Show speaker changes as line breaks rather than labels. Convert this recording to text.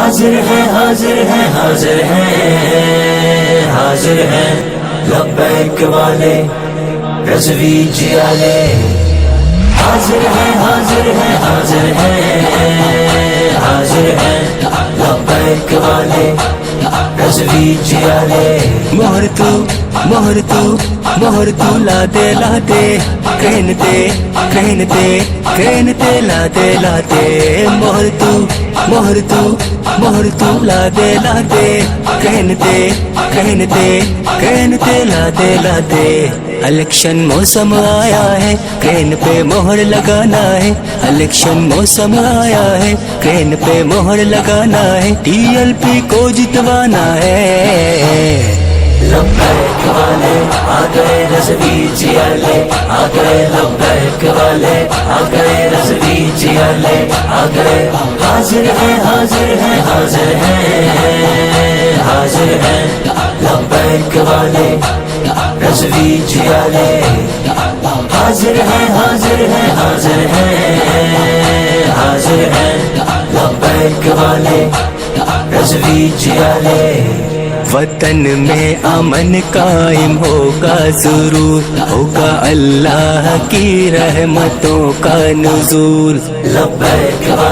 حاضر ہے حاضر ہے حاضر ہے حاضر ہے لبیک والے رضوی جیالے حاضر ہے حاضر ہے حاضر ہے حاضر ہے لبیک والے رضوی جیالے
مہر تو لاتے کہنتے لاتے مہر تو لاتے کہنتے لاتے الیکشن موسم آیا ہے کرین پہ مہر لگانا ہے الیکشن موسم آیا ہے کرین پہ مہر لگانا ہے ٹی ایل پی کو جتوانا ہے
لبیک والے آ گئے رضوی جیالے آ گئے لبیک والے آ گئے رضوی جیالے آ گئے حاضر ہے حاضر ہے حاضر ہے حاضر ہے لبیک والے رضوی جیالے حاضر ہے حاضر ہے حاضر ہے حاضر ہے لبیک والے رضوی جیالے
وطن میں امن قائم ہوگا ضرور ہوگا اللہ کی رحمتوں کا نزول
لبیک والے